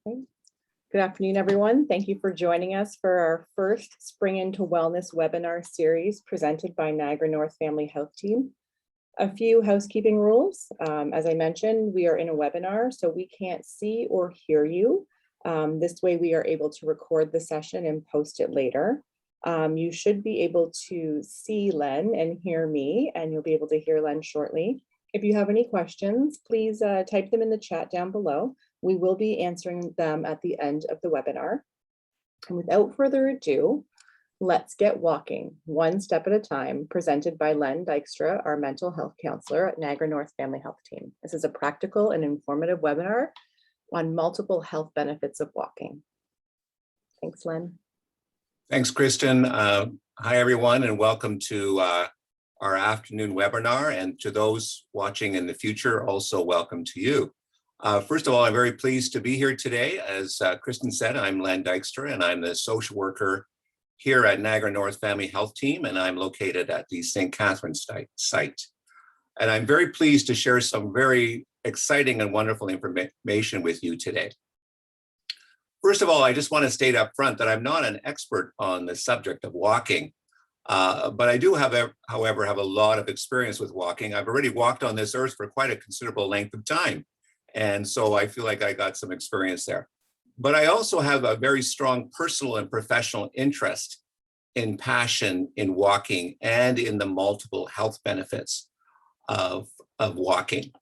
Okay. Good afternoon, everyone. Thank you for joining us for our first Spring into Wellness webinar series presented by Niagara North Family Health Team. A few housekeeping rules. As I mentioned, we are in a webinar, so we can't see or hear you. This way we are able to record the session and post it later. You should be able to see Len and hear me, and you'll be able to hear Len shortly. If you have any questions, please type them in the chat down below. We will be answering them at the end of the webinar. And without further ado, let's get walking one step at a time, presented by Len Dykstra, our mental health counselor at Niagara North Family Health Team. This is a practical and informative webinar on multiple health benefits of walking. Thanks, Len. Thanks, Kristen. Hi, everyone, and welcome to our afternoon webinar. And to those watching in the future, also welcome to you. First of all, I'm very pleased to be here today. As Kristen said, I'm Len Dykstra, and I'm the social worker here at Niagara North Family Health Team, and I'm located at the St. Catharines site. And I'm very pleased to share some very exciting and wonderful information with you today. First of all, I just want to state up front that I'm not an expert on the subject of walking, but I do however, have a lot of experience with walking. I've already walked on this earth for quite a considerable length of time. And so I feel like I got some experience there. But I also have a very strong personal and professional interest in passion in walking and in the multiple health benefits of walking.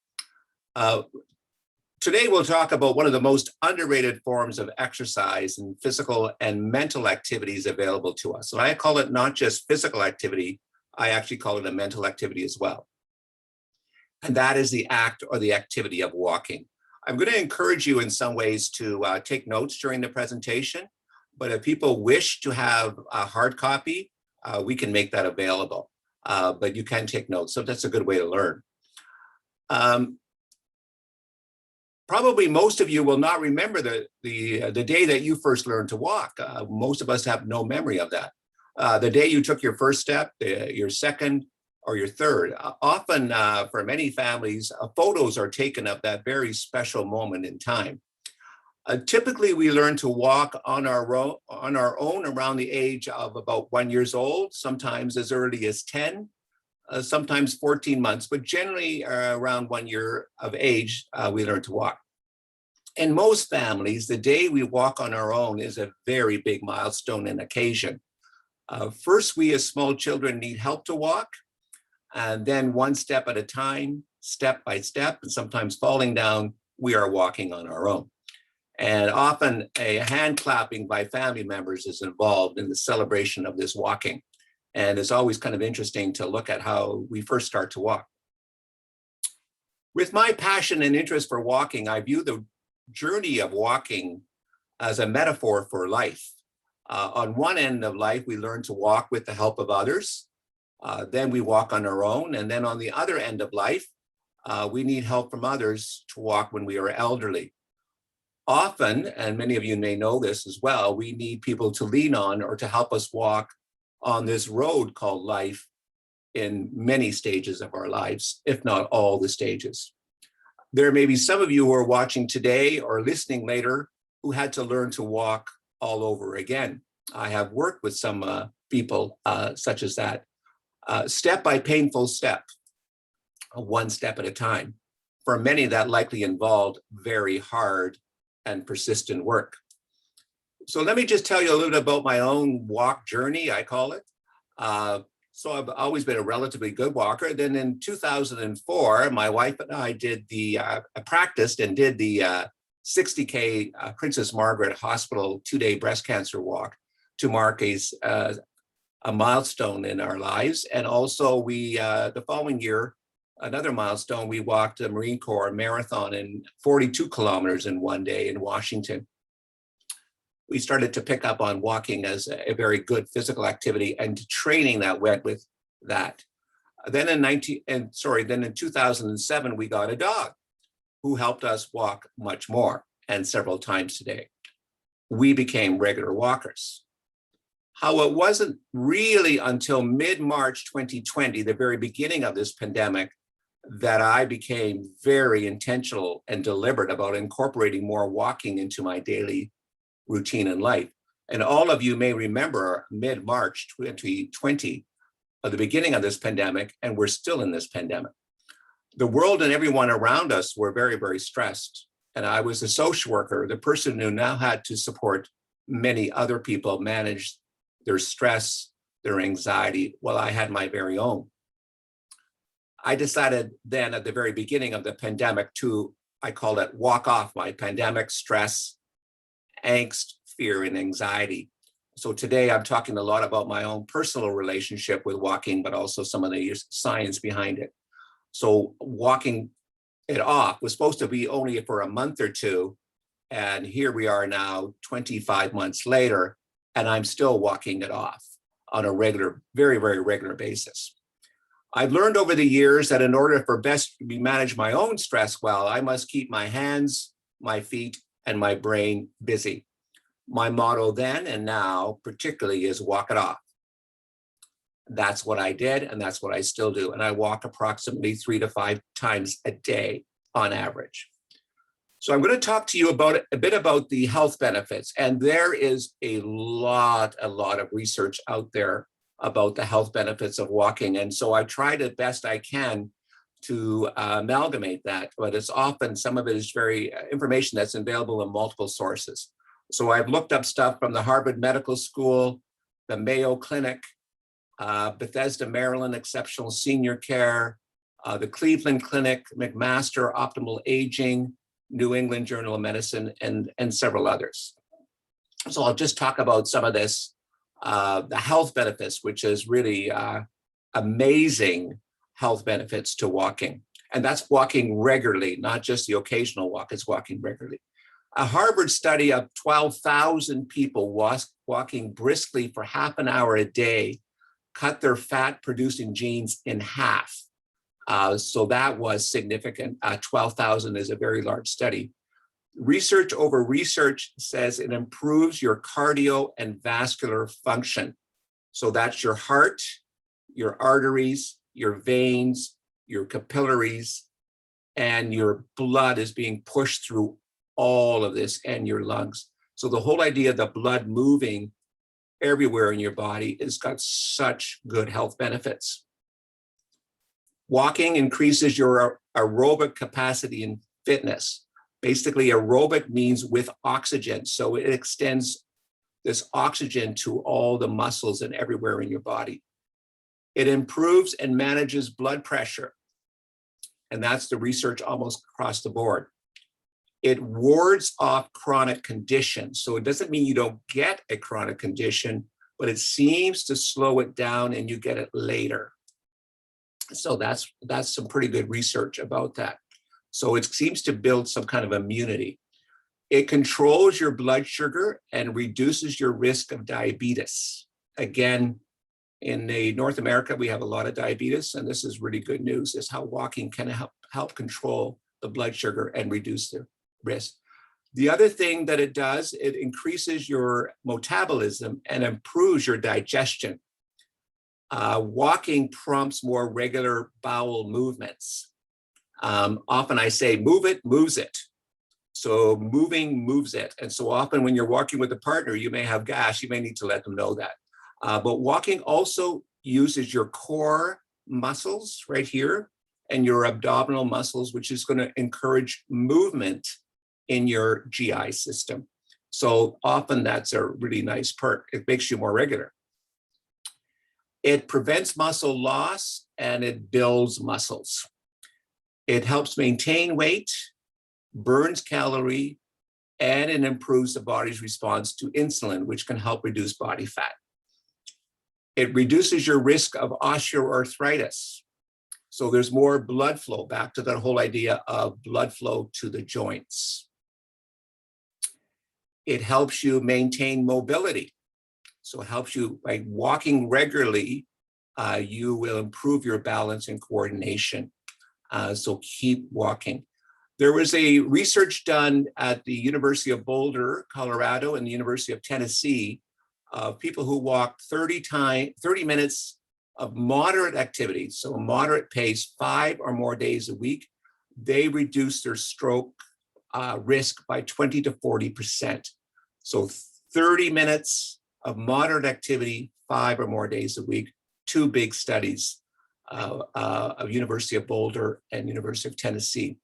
Today, we'll talk about one of the most underrated forms of exercise and physical and mental activities available to us. And I call it not just physical activity, I actually call it a mental activity as well. And that is the act or the activity of walking. I'm going to encourage you in some ways to take notes during the presentation, but if people wish to have a hard copy, we can make that available, but you can take notes, so that's a good way to learn. Probably most of you will not remember the day that you first learned to walk. Most of us have no memory of that. The day you took your first step, your second, or your third. Often for many families, photos are taken of that very special moment in time. Typically, we learn to walk on our own around the age of about 1 year old, sometimes as early as 10, sometimes 14 months, but generally around 1 year of age, we learn to walk. In most families, the day we walk on our own is a very big milestone and occasion. First, we as small children need help to walk. And then one step at a time, step by step, and sometimes falling down, we are walking on our own. And often a hand clapping by family members is involved in the celebration of this walking. And it's always kind of interesting to look at how we first start to walk. With my passion and interest for walking, I view the journey of walking as a metaphor for life. On one end of life, we learn to walk with the help of others. Then we walk on our own. And then on the other end of life, we need help from others to walk when we are elderly. Often, and many of you may know this as well, we need people to lean on or to help us walk on this road called life in many stages of our lives, if not all the stages. There may be some of you who are watching today or listening later who had to learn to walk all over again. I have worked with some people such as that. Step by painful step, one step at a time. For many, that likely involved very hard and persistent work. So let me just tell you a little bit about my own walk journey, I call it. So I've always been a relatively good walker. Then in 2004, my wife and I practiced and did the 60K Princess Margaret Hospital 2-day breast cancer walk to mark a milestone in our lives. And also we, the following year, another milestone, we walked a Marine Corps marathon in 42 kilometers in one day in Washington. We started to pick up on walking as a very good physical activity and training that went with that. Then in 2007, we got a dog who helped us walk much more and several times today. We became regular walkers. How it wasn't really until mid-March 2020, the very beginning of this pandemic, that I became very intentional and deliberate about incorporating more walking into my daily routine in life. And all of you may remember mid-March 2020, the beginning of this pandemic, and we're still in this pandemic. The world and everyone around us were very, very stressed. And I was a social worker, the person who now had to support many other people manage their stress, their anxiety, while I had my very own. I decided then at the very beginning of the pandemic to, I called it walk off my pandemic stress, angst, fear, and anxiety. So today I'm talking a lot about my own personal relationship with walking, but also some of the science behind it. So walking it off was supposed to be only for a month or two. And here we are now 25 months later, and I'm still walking it off on a regular, very, very regular basis. I've learned over the years that in order for best to manage my own stress well, I must keep my hands, my feet, and my brain busy. My motto then and now particularly is walk it off. That's what I did, and that's what I still do. And I walk approximately 3 to 5 times a day on average. So I'm going to talk to you about a bit about the health benefits. And there is a lot of research out there about the health benefits of walking. And so I tried as best I can to amalgamate that, but it's often, some of it is very information that's available in multiple sources. So I've looked up stuff from the Harvard Medical School, the Mayo Clinic, Bethesda, Maryland Exceptional Senior Care, the Cleveland Clinic, McMaster Optimal Aging, New England Journal of Medicine, and several others. So I'll just talk about some of this, the health benefits, which is really amazing health benefits to walking. And that's walking regularly, not just the occasional walk, it's walking regularly. A Harvard study of 12,000 people walking briskly for half an hour a day cut their fat-producing genes in half. So that was significant. 12,000 is a very large study. Research over research says it improves your cardio and vascular function. So that's your heart, your arteries, your veins, your capillaries, and your blood is being pushed through all of this, and your lungs. So the whole idea of the blood moving everywhere in your body has got such good health benefits. Walking increases your aerobic capacity and fitness. Basically, aerobic means with oxygen. So it extends this oxygen to all the muscles and everywhere in your body. It improves and manages blood pressure. And that's the research almost across the board. It wards off chronic conditions. So it doesn't mean you don't get a chronic condition, but it seems to slow it down and you get it later. So that's some pretty good research about that. So it seems to build some kind of immunity. It controls your blood sugar and reduces your risk of diabetes. Again, in North America, we have a lot of diabetes, and this is really good news, is how walking can help control the blood sugar and reduce the risk. The other thing that it does, it increases your metabolism and improves your digestion. Walking prompts more regular bowel movements. Often I say, move it, moves it. So moving moves it. And so often when you're walking with a partner, you may have gas, you may need to let them know that. But walking also uses your core muscles right here and your abdominal muscles, which is going to encourage movement in your GI system. So often that's a really nice perk. It makes you more regular. It prevents muscle loss and it builds muscles. It helps maintain weight, burns calorie, and it improves the body's response to insulin, which can help reduce body fat. It reduces your risk of osteoarthritis. So there's more blood flow, back to that whole idea of blood flow to the joints. It helps you maintain mobility. So it helps you, by walking regularly, you will improve your balance and coordination. So keep walking. There was a research done at the University of Boulder, Colorado, and the University of Tennessee of people who walked 30 minutes of moderate activity, so moderate pace, 5 or more days a week, they reduce their stroke risk by 20 to 40%. So 30 minutes of moderate activity, 5 or more days a week, 2 big studies of University of Boulder and University of Tennessee.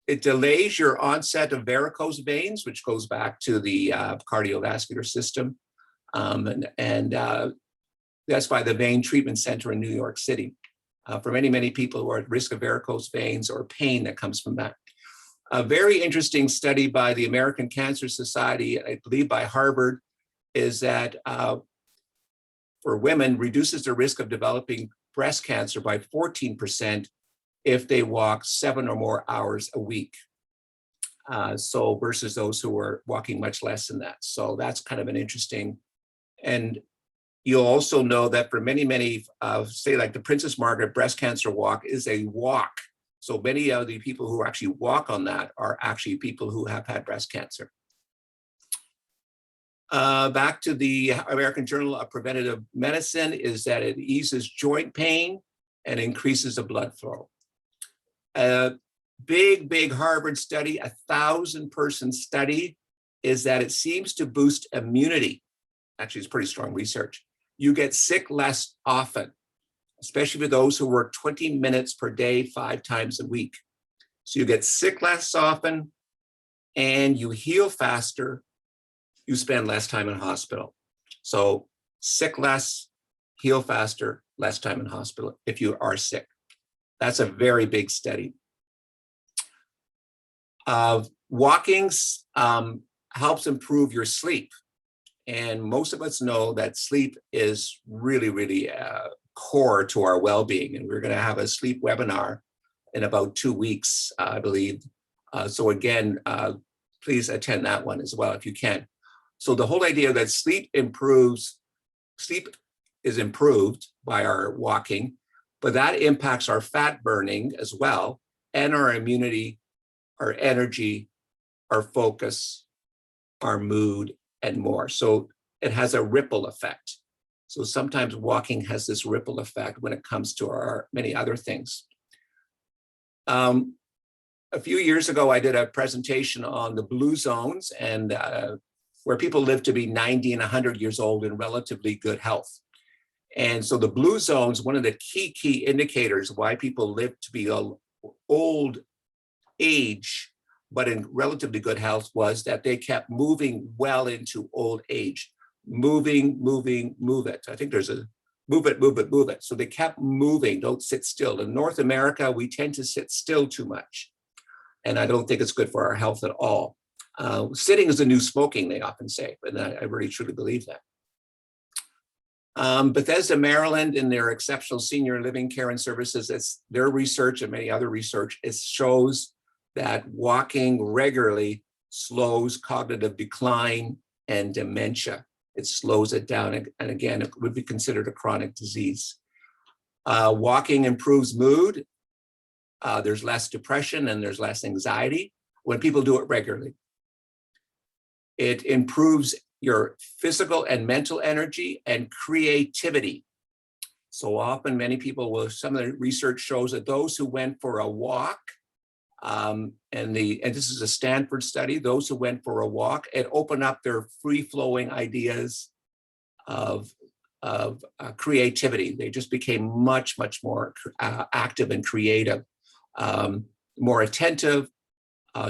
It delays your onset of varicose veins, which goes back to the cardiovascular system. That's by the Vein Treatment Center in New York City. For many, many people who are at risk of varicose veins or pain that comes from that. A very interesting study by the American Cancer Society, I believe by Harvard, is that for women, reduces the risk of developing breast cancer by 14% if they walk 7 or more hours a week. So versus those who are walking much less than that. So that's kind of an interesting, and you'll also know that for many, many, say like the Princess Margaret Breast Cancer Walk is a walk. So many of the people who actually walk on that are actually people who have had breast cancer. Back to the American Journal of Preventive Medicine is that it eases joint pain and increases the blood flow. Big Harvard study, 1,000-person study, is that it seems to boost immunity. Actually, it's pretty strong research. You get sick less often, especially for those who work 20 minutes per day, 5 times a week. So you get sick less often and you heal faster. You spend less time in hospital. So sick less, heal faster, less time in hospital if you are sick. That's a very big study. Walking helps improve your sleep. And most of us know that sleep is really core to our well-being. And we're going to have a sleep webinar in about 2 weeks, I believe. So again, please attend that one as well if you can. So the whole idea that sleep is improved by our walking, but that impacts our fat burning as well, and our immunity, our energy, our focus, our mood, and more. So it has a ripple effect. So sometimes walking has this ripple effect when it comes to our many other things. A few years ago, I did a presentation on the blue zones and where people live to be 90 and 100 years old in relatively good health. And so the blue zones, one of the key indicators why people live to be old age but in relatively good health was that they kept moving well into old age. Move it. I think there's a move it. So they kept moving, don't sit still. In North America, we tend to sit still too much. And I don't think it's good for our health at all. Sitting is the new smoking, they often say, but I really truly believe that. Bethesda, Maryland, in their exceptional senior living care and services, it's their research and many other research, it shows that walking regularly slows cognitive decline and dementia. It slows it down. And again, it would be considered a chronic disease. Walking improves mood. There's less depression and there's less anxiety when people do it regularly. It improves your physical and mental energy and creativity. So often many people will, some of the research shows that those who went for a walk, and this is a Stanford study, those who went for a walk, it opened up their free-flowing ideas of creativity. They just became much more active and creative, more attentive,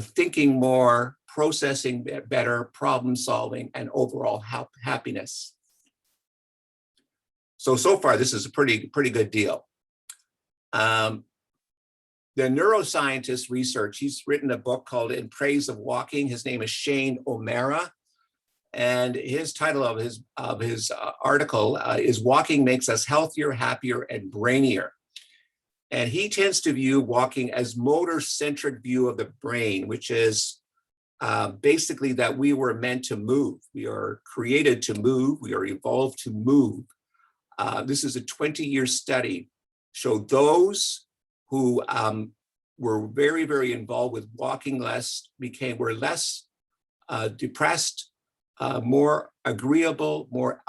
thinking more, processing better, problem solving, and overall happiness. So far, this is a pretty good deal. The neuroscientist research, he's written a book called In Praise of Walking. His name is Shane O'Mara. And his title of his article is Walking Makes Us Healthier, Happier, and Brainier. And he tends to view walking as motor-centric view of the brain, which is basically that we were meant to move. We are created to move. We are evolved to move. This is a 20-year study. Showed those who were very involved with walking less, were less depressed, more agreeable, more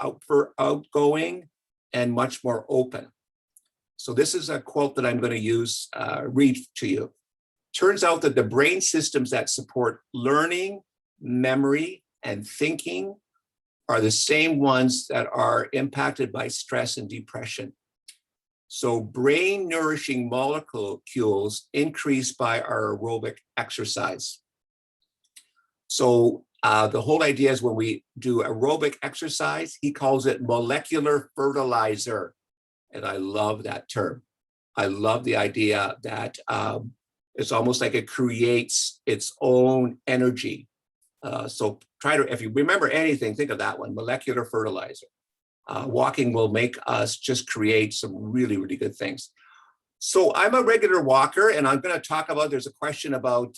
outgoing, and much more open. So this is a quote that I'm going to read to you. Turns out that the brain systems that support learning, memory, and thinking are the same ones that are impacted by stress and depression. So brain nourishing molecules increase by our aerobic exercise. So the whole idea is when we do aerobic exercise, he calls it molecular fertilizer. And I love that term. I love the idea that it's almost like it creates its own energy. So try to, if you remember anything, think of that one, molecular fertilizer. Walking will make us just create some really, really good things. So I'm a regular walker, and I'm going to talk about, there's a question about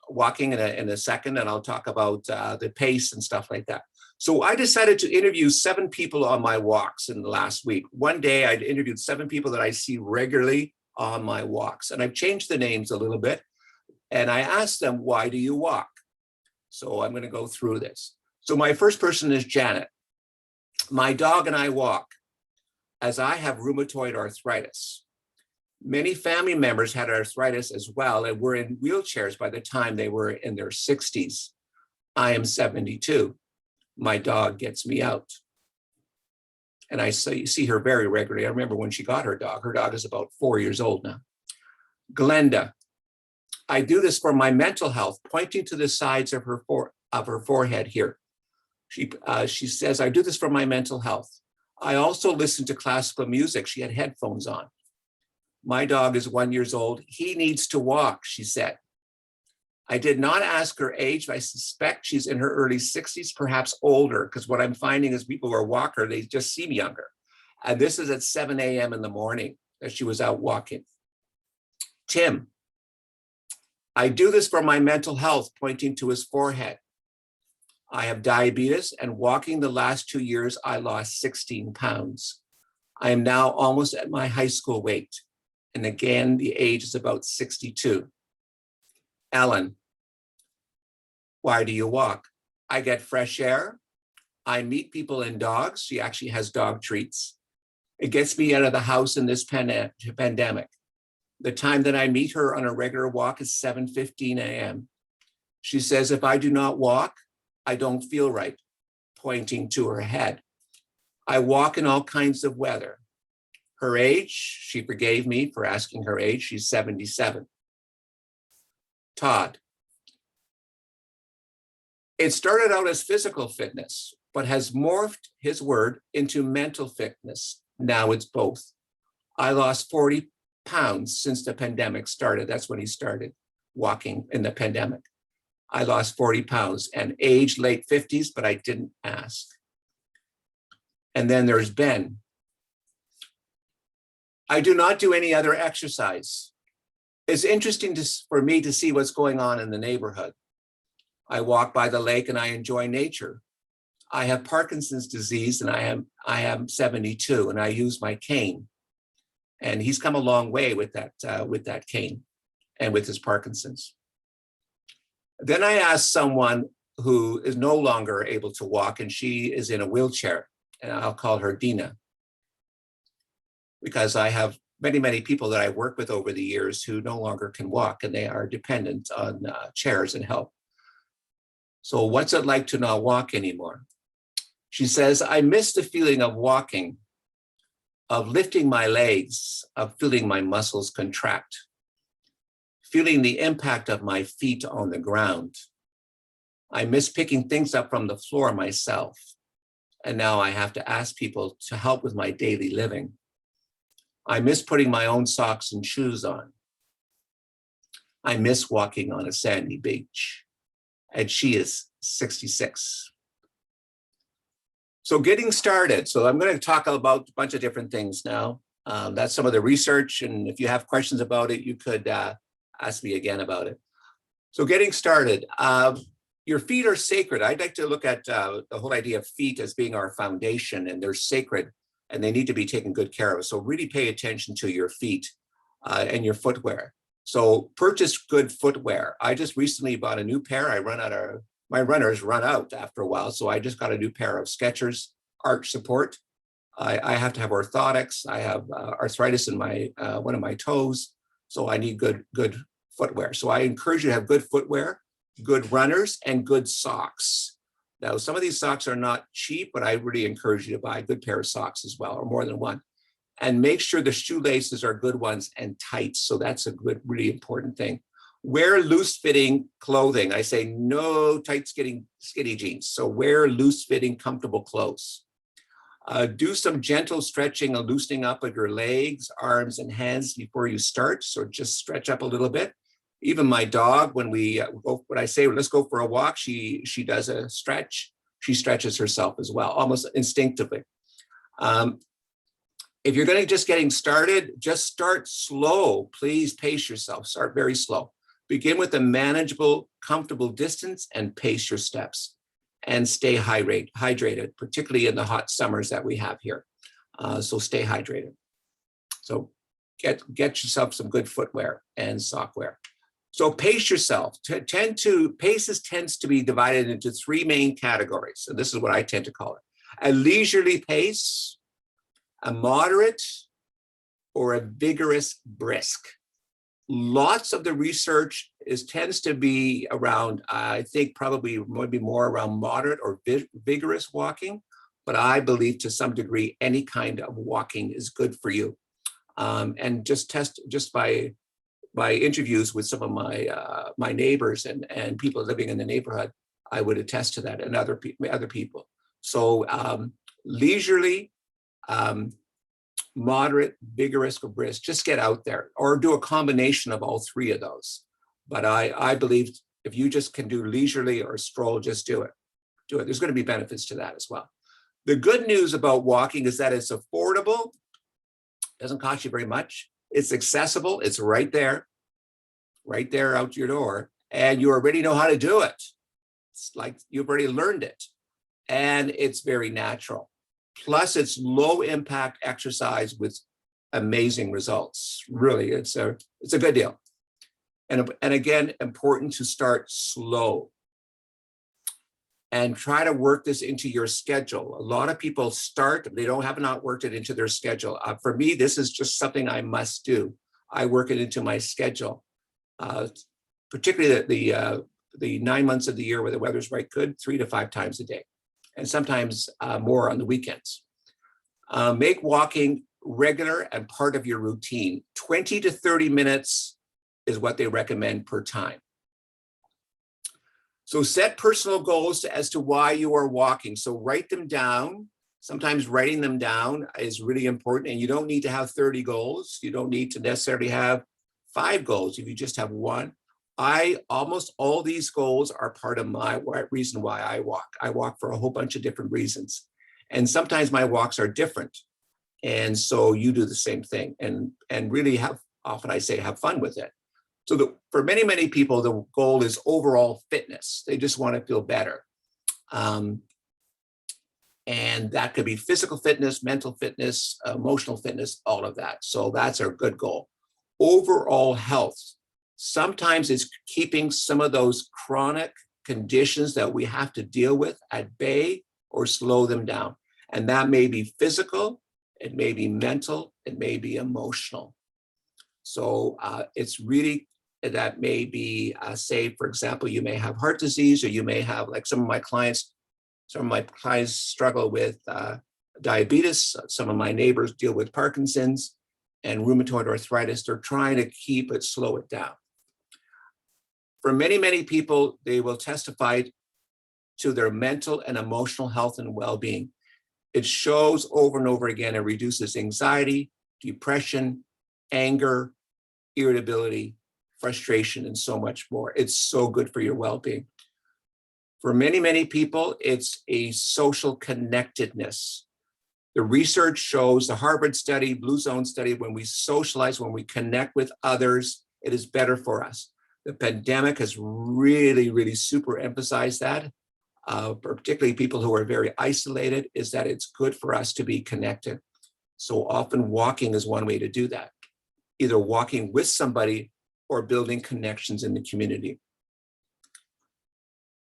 walking in a second, and I'll talk about the pace and stuff like that. So I decided to interview 7 people on my walks in the last week. One day I interviewed 7 people that I see regularly on my walks, and I've changed the names a little bit. And I asked them, why do you walk? So I'm going to go through this. So my first person is Janet. My dog and I walk as I have rheumatoid arthritis. Many family members had arthritis as well and were in wheelchairs by the time they were in their 60s. I am 72. My dog gets me out. And I see her very regularly. I remember when she got her dog. Her dog is about 4 years old now. Glenda. I do this for my mental health, pointing to the sides of her forehead here. She says, I do this for my mental health. I also listen to classical music. She had headphones on. My dog is 1 year old. He needs to walk, she said. I did not ask her age. I suspect she's in her early 60s, perhaps older, because what I'm finding is people who are walker, they just seem younger. And this is at 7 a.m. in the morning that she was out walking. Tim. I do this for my mental health, pointing to his forehead. I have diabetes, and walking the last 2 years, I lost 16 pounds. I am now almost at my high school weight. And again, the age is about 62. Ellen, why do you walk? I get fresh air. I meet people and dogs. She actually has dog treats. It gets me out of the house in this pandemic. The time that I meet her on a regular walk is 7:15 a.m. She says, if I do not walk, I don't feel right, pointing to her head. I walk in all kinds of weather. Her age, she forgave me for asking her age. She's 77. Todd. It started out as physical fitness, but has morphed his word into mental fitness. Now it's both. I lost 40 pounds since the pandemic started. That's when he started walking in the pandemic. I lost 40 pounds and age late 50s, but I didn't ask. And then there's Ben. I do not do any other exercise. It's interesting for me to see what's going on in the neighborhood. I walk by the lake and I enjoy nature. I have Parkinson's disease and I am 72 and I use my cane. And he's come a long way with that cane and with his Parkinson's. Then I asked someone who is no longer able to walk, and she is in a wheelchair, and I'll call her Dina, because I have many, many people that I've worked with over the years who no longer can walk, and they are dependent on chairs and help. So what's it like to not walk anymore? She says, I miss the feeling of walking, of lifting my legs, of feeling my muscles contract, feeling the impact of my feet on the ground. I miss picking things up from the floor myself. And now I have to ask people to help with my daily living. I miss putting my own socks and shoes on. I miss walking on a sandy beach. And she is 66. So getting started. So I'm going to talk about a bunch of different things now. That's some of the research. And if you have questions about it, you could ask me again about it. So getting started. Your feet are sacred. I'd like to look at the whole idea of feet as being our foundation, and they're sacred and they need to be taken good care of. So really pay attention to your feet and your footwear. So purchase good footwear. I just recently bought a new pair. I run out of my runners run out after a while. So I just got a new pair of Skechers arch support. I have to have orthotics. I have arthritis in my one of my toes. So I need good footwear. So I encourage you to have good footwear, good runners, and good socks. Now, some of these socks are not cheap, but I really encourage you to buy a good pair of socks as well, or more than one. And make sure the shoelaces are good ones and tight. So that's a good, really important thing. Wear loose-fitting clothing. I say no tight, skinny jeans. So wear loose-fitting, comfortable clothes. Do some gentle stretching and loosening up of your legs, arms, and hands before you start. So just stretch up a little bit. Even my dog, when I say let's go for a walk, she does a stretch. She stretches herself as well, almost instinctively. If you're going to just getting started, just start slow. Please pace yourself. Start very slow. Begin with a manageable, comfortable distance and pace your steps. And stay hydrated, particularly in the hot summers that we have here. So stay hydrated. So get yourself some good footwear and sockwear. So pace yourself. Paces tends to be divided into three main categories. And this is what I tend to call it: a leisurely pace, a moderate, or a vigorous brisk. Lots of the research tends to be around, I think probably maybe more around moderate or vigorous walking, but I believe to some degree any kind of walking is good for you. And just by interviews with some of my neighbors and people living in the neighborhood, I would attest to that, and other people. So leisurely, moderate, vigorous, or brisk, just get out there, or do a combination of all three of those. But I believe if you just can do leisurely or stroll, just do it. There's going to be benefits to that as well. The good news about walking is that it's affordable, doesn't cost you very much. It's accessible, it's right there out your door, and you already know how to do it. It's like you've already learned it, and it's very natural. Plus, it's low impact exercise with amazing results. Really, it's a good deal. And again, important to start slow and try to work this into your schedule. A lot of people start, they have not worked it into their schedule. For me, this is just something I must do. I work it into my schedule, particularly the 9 months of the year where the weather's right good, 3 to 5 times a day, and sometimes more on the weekends. Make walking regular and part of your routine. 20 to 30 minutes is what they recommend per time. So set personal goals as to why you are walking. So write them down. Sometimes writing them down is really important, and you don't need to have 30 goals. You don't need to necessarily have 5 goals if you just have one. Almost all these goals are part of my reason why I walk. I walk for a whole bunch of different reasons. And sometimes my walks are different. And so you do the same thing and really often I say, have fun with it. So for many, many people, the goal is overall fitness. They just want to feel better. And that could be physical fitness, mental fitness, emotional fitness, all of that. So that's a good goal. Overall health. Sometimes it's keeping some of those chronic conditions that we have to deal with at bay or slow them down. And that may be physical, it may be mental, it may be emotional. So it's really, that may be, say, for example, you may have heart disease, or you may have, like some of my clients struggle with diabetes. Some of my neighbors deal with Parkinson's and rheumatoid arthritis. They're trying to slow it down. For many, many people, they will testify to their mental and emotional health and well-being. It shows over and over again, it reduces anxiety, depression, anger, irritability, frustration, and so much more. It's so good for your well-being. For many, many people, it's a social connectedness. The research shows, the Harvard study, Blue Zone study, when we socialize, when we connect with others, it is better for us. The pandemic has really, really super emphasized that, particularly people who are very isolated, is that it's good for us to be connected. So often walking is one way to do that, either walking with somebody or building connections in the community.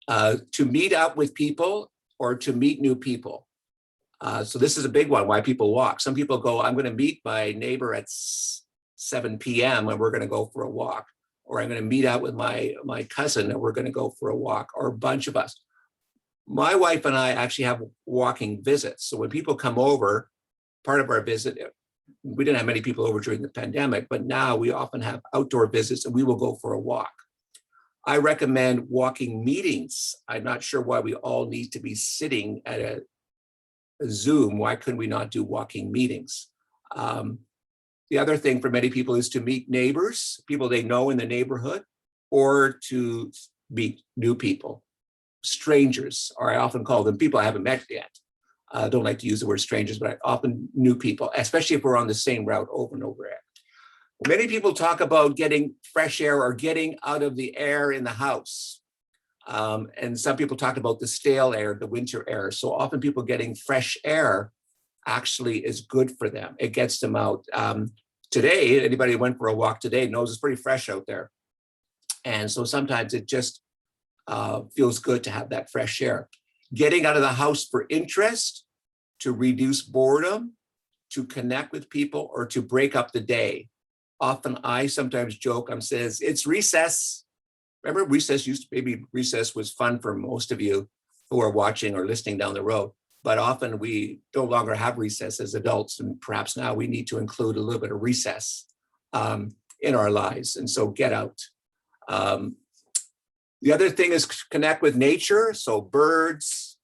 to meet up with people or to meet new people. So this is a big one, why people walk. Some people go, I'm going to meet my neighbor at 7 p.m. and we're going to go for a walk. Or I'm going to meet out with my cousin and we're going to go for a walk, or a bunch of us. My wife and I actually have walking visits. So when people come over, part of our visit, we didn't have many people over during the pandemic, but now we often have outdoor visits and we will go for a walk. I recommend walking meetings. I'm not sure why we all need to be sitting at a Zoom. Why couldn't we not do walking meetings? The other thing for many people is to meet neighbors, people they know in the neighborhood, or to meet new people, strangers, or I often call them people I haven't met yet. I don't like to use the word strangers, but often new people, especially if we're on the same route over and over again. Many people talk about getting fresh air or getting out of the air in the house. And some people talk about the stale air, the winter air. So often people getting fresh air actually is good for them. It gets them out. Today, anybody who went for a walk today knows it's pretty fresh out there. And so sometimes it just feels good to have that fresh air. Getting out of the house for interest, to reduce boredom, to connect with people, or to break up the day. Often I sometimes joke, says, it's recess. Remember recess maybe recess was fun for most of you who are watching or listening down the road, but often we no longer have recess as adults, and perhaps now we need to include a little bit of recess in our lives, and so get out. The other thing is connect with nature, so birds,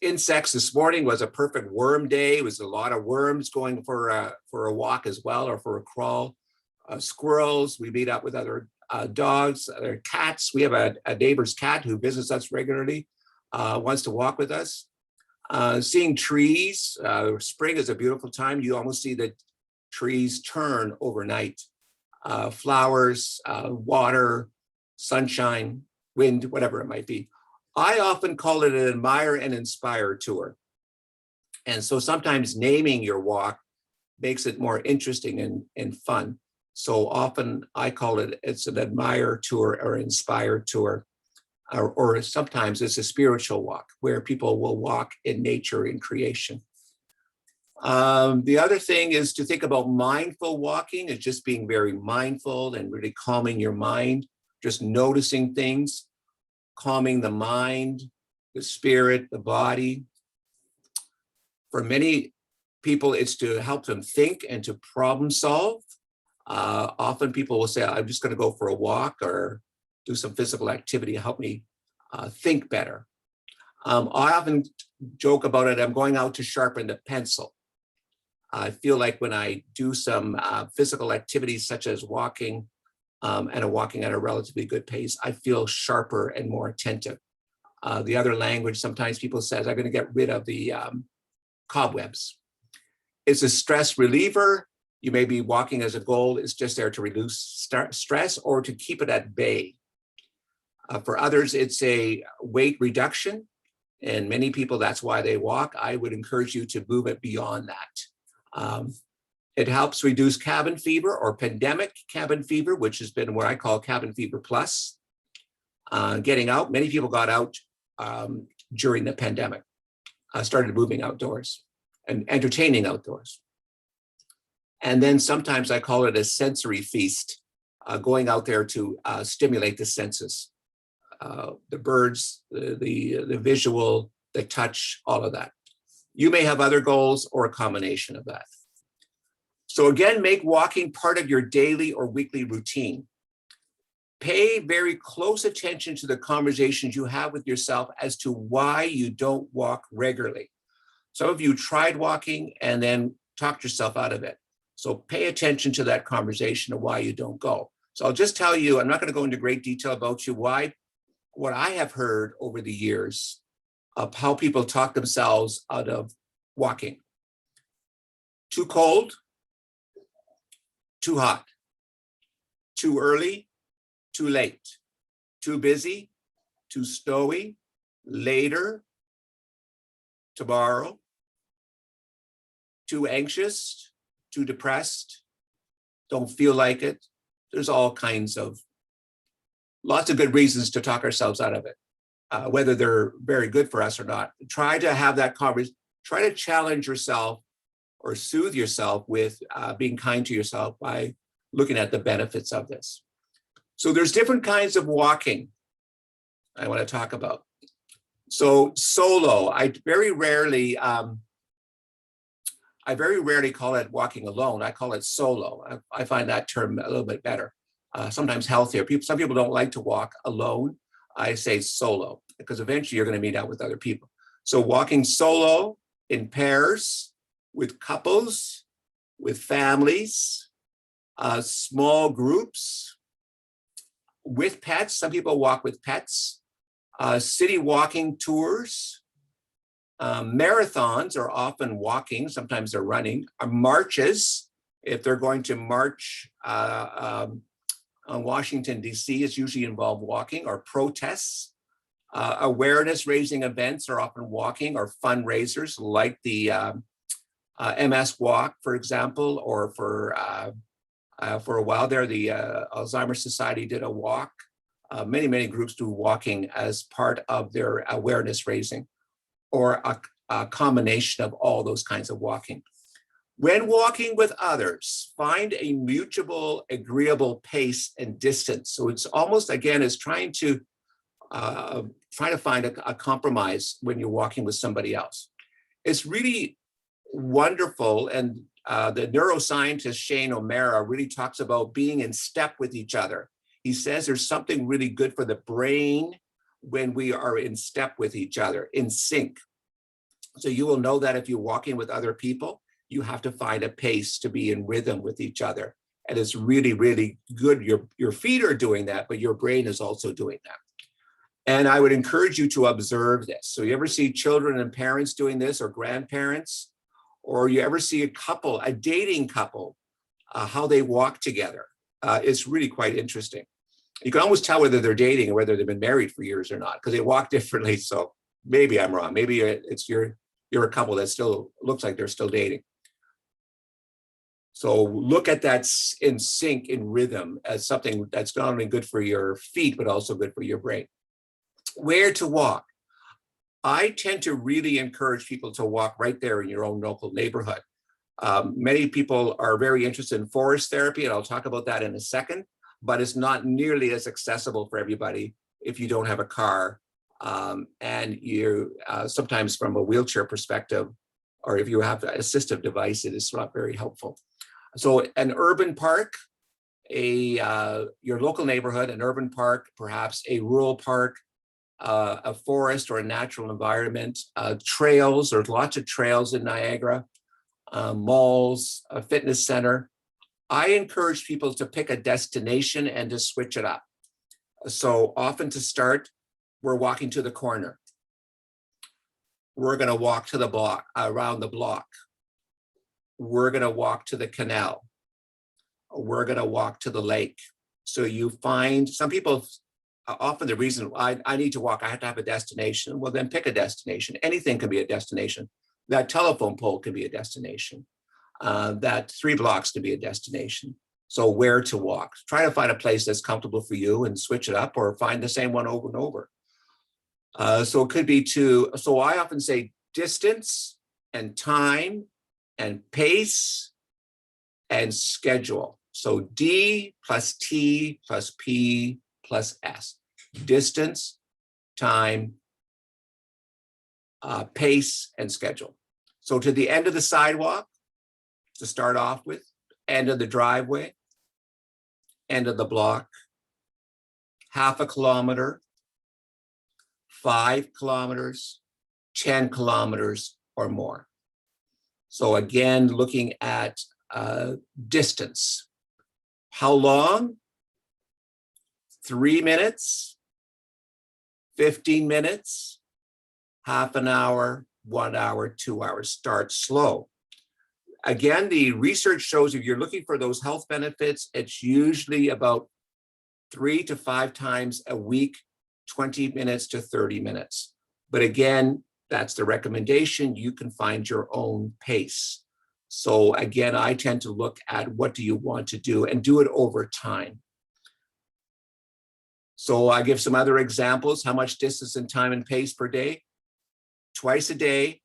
insects. This morning was a perfect worm day. It was a lot of worms going for a walk as well, or for a crawl. Squirrels, we meet up with other dogs, other cats. We have a neighbor's cat who visits us regularly, wants to walk with us. Seeing trees, spring is a beautiful time. You almost see the trees turn overnight. Flowers, water, sunshine, wind, whatever it might be. I often call it an admire and inspire tour. And so sometimes naming your walk makes it more interesting and fun. So often I call it's an admire tour or inspire tour, or sometimes it's a spiritual walk where people will walk in nature, in creation. The other thing is to think about mindful walking. It's just being very mindful and really calming your mind, just noticing things, calming the mind, the spirit, the body. For many people, it's to help them think and to problem solve. Often people will say, I'm just going to go for a walk or do some physical activity to help me think better. I often joke about it, I'm going out to sharpen the pencil. I feel like when I do some physical activities such as walking and walking at a relatively good pace, I feel sharper and more attentive. The other language, sometimes people say, I'm going to get rid of the cobwebs. It's a stress reliever. You may be walking as a goal. It's just there to reduce stress or to keep it at bay. For others, it's a weight reduction. And many people, that's why they walk. I would encourage you to move it beyond that. It helps reduce cabin fever or pandemic cabin fever, which has been what I call cabin fever plus. Getting out, many people got out during the pandemic, started moving outdoors and entertaining outdoors. And then sometimes I call it a sensory feast, going out there to stimulate the senses, the birds, the visual, the touch, all of that. You may have other goals or a combination of that. So again, make walking part of your daily or weekly routine. Pay very close attention to the conversations you have with yourself as to why you don't walk regularly. Some of you tried walking and then talked yourself out of it. So pay attention to that conversation of why you don't go. So I'll just tell you, I'm not going to go into great detail about what I have heard over the years of how people talk themselves out of walking. Too cold, too hot, too early, too late, too busy, too snowy, later, tomorrow, too anxious, too depressed, don't feel like it. There's all kinds of lots of good reasons to talk ourselves out of it, whether they're very good for us or not. Try to have that conversation, try to challenge yourself or soothe yourself with being kind to yourself by looking at the benefits of this. So there's different kinds of walking I want to talk about. So solo, I very rarely call it walking alone. I call it solo. I find that term a little bit better, sometimes healthier. Some people don't like to walk alone. I say solo because eventually you're going to meet out with other people. So walking solo, in pairs, with couples, with families, small groups, with pets. Some people walk with pets. City walking tours. Marathons are often walking, sometimes they're running. Marches, if they're going to march on Washington, D.C., it's usually involved walking, or protests. Awareness raising events are often walking, or fundraisers like the MS Walk, for example, or for a while there, the Alzheimer's Society did a walk. Many groups do walking as part of their awareness raising, or a combination of all those kinds of walking. When walking with others, find a mutual, agreeable pace and distance. So it's almost, again, is trying to find a compromise when you're walking with somebody else. It's really wonderful, and the neuroscientist Shane O'Mara really talks about being in step with each other. He says there's something really good for the brain when we are in step with each other, in sync. So you will know that if you're walking with other people, you have to find a pace to be in rhythm with each other. And it's really good. Your feet are doing that, but your brain is also doing that. And I would encourage you to observe this. So you ever see children and parents doing this, or grandparents, or you ever see a dating couple, how they walk together. It's really quite interesting. You can almost tell whether they're dating or whether they've been married for years or not, because they walk differently. So maybe I'm wrong. Maybe it's you're a couple that still looks like they're still dating. So look at that in sync, in rhythm, as something that's not only good for your feet, but also good for your brain. Where to walk? I tend to really encourage people to walk right there in your own local neighborhood. Many people are very interested in forest therapy, and I'll talk about that in a second, but it's not nearly as accessible for everybody if you don't have a car. And you sometimes from a wheelchair perspective, or if you have an assistive device, it is not very helpful. So an urban park, your local neighborhood, an urban park, perhaps a rural park, a forest or a natural environment, trails. There's lots of trails in Niagara, malls, a fitness center. I encourage people to pick a destination and to switch it up. So often to start, we're walking to the corner. We're going to walk to the block, around the block. We're going to walk to the canal. We're going to walk to the lake. So you find some people, often the reason I need to walk, I have to have a destination. Well, then pick a destination. Anything can be a destination. That telephone pole can be a destination. That 3 blocks can be a destination. So where to walk? Try to find a place that's comfortable for you and switch it up, or find the same one over and over. So it could be so I often say distance and time and pace and schedule. So D plus T plus P plus S. Distance, time, pace, and schedule. So to the end of the sidewalk, to start off with, end of the driveway, end of the block, half a kilometer, 5 kilometers, 10 kilometers or more. So again, looking at distance. How long? 3 minutes, 15 minutes, half an hour, 1 hour, 2 hours. Start slow. Again, the research shows if you're looking for those health benefits, it's usually about 3 to 5 times a week, 20 minutes to 30 minutes. But again, that's the recommendation. You can find your own pace. So again, I tend to look at what do you want to do and do it over time. So I give some other examples. How much distance and time and pace per day? Twice a day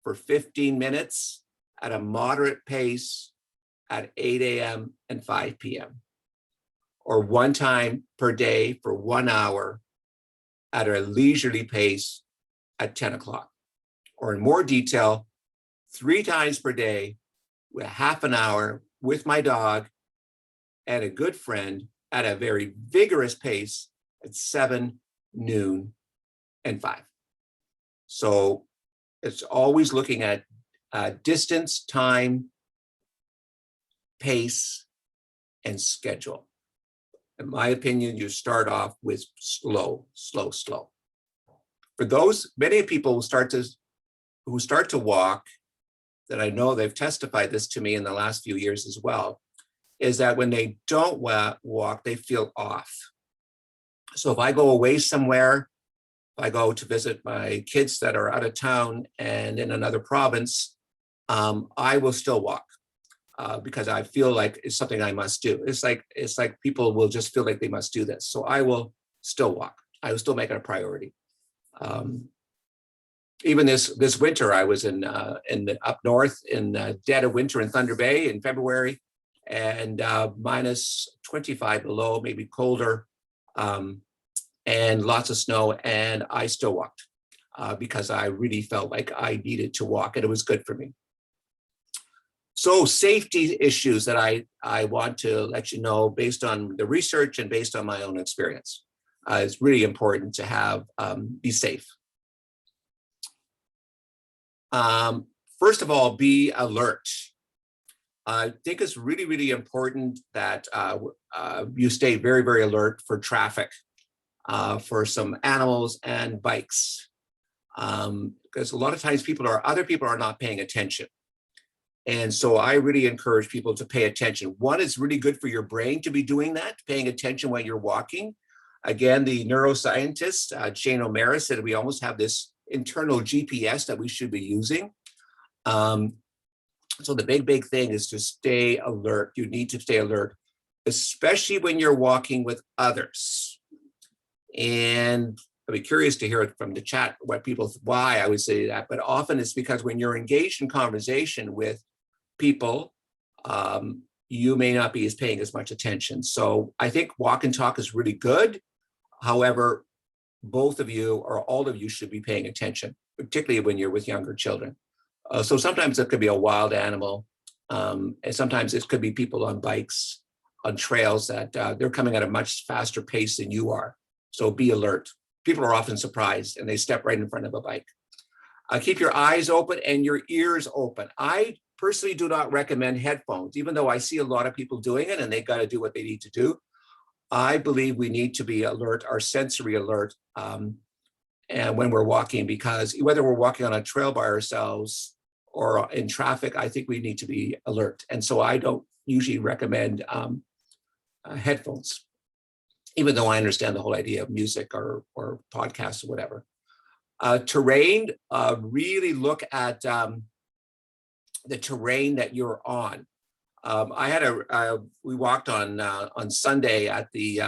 for 15 minutes at a moderate pace at 8 a.m. and 5 p.m. Or one time per day for 1 hour at a leisurely pace at 10 o'clock. Or in more detail, 3 times per day with half an hour with my dog and a good friend at a very vigorous pace at 7, noon, and 5. So it's always looking at distance, time, pace, and schedule. In my opinion, you start off with slow, slow, slow. For those, many people who start to walk, that I know they've testified this to me in the last few years as well, is that when they don't walk, they feel off. So if I go away somewhere, if I go to visit my kids that are out of town and in another province, I will still walk because I feel like it's something I must do. It's like people will just feel like they must do this. So I will still walk. I will still make it a priority. Even this winter, I was in up north in dead of winter in Thunder Bay in February, and minus 25 below, maybe colder, and lots of snow, and I still walked because I really felt like I needed to walk, and it was good for me. So safety issues that I want to let you know based on the research and based on my own experience. It's really important to have be safe. First of all, be alert. I think it's really, really important that you stay very, very alert for traffic, for some animals and bikes, because a lot of times other people are not paying attention. And so I really encourage people to pay attention. One, it's really good for your brain to be doing that, paying attention when you're walking. Again, the neuroscientist, Shane O'Mara, said we almost have this internal GPS that we should be using. So the big thing is to stay alert. You need to stay alert, especially when you're walking with others. And I'd be curious to hear it from the chat, why I would say that, but often it's because when you're engaged in conversation with people, you may not be paying as much attention. So I think walk and talk is really good. However, both of you or all of you should be paying attention, particularly when you're with younger children. So sometimes it could be a wild animal, and sometimes it could be people on bikes, on trails that they're coming at a much faster pace than you are. So be alert. People are often surprised and they step right in front of a bike. Keep your eyes open and your ears open. I personally do not recommend headphones, even though I see a lot of people doing it and they got to do what they need to do. I believe we need to be alert, our sensory alert, and when we're walking, because whether we're walking on a trail by ourselves or in traffic, I think we need to be alert. And so I don't usually recommend headphones, even though I understand the whole idea of music or podcasts or whatever. Terrain, really look at the terrain that you're on. We walked on Sunday at the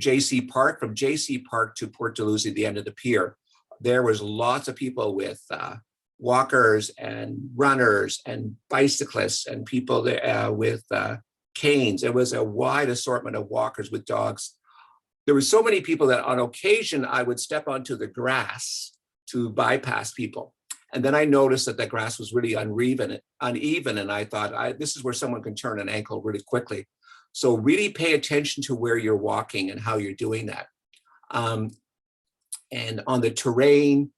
JC Park, from JC Park to Port Dalhousie, the end of the pier. There was lots of people with walkers and runners and bicyclists and people there, with canes. It was a wide assortment of walkers with dogs. There were so many people that on occasion I would step onto the grass to bypass people. And then I noticed that the grass was really uneven, and I thought, this is where someone can turn an ankle really quickly. So really pay attention to where you're walking and how you're doing that. And on the terrain,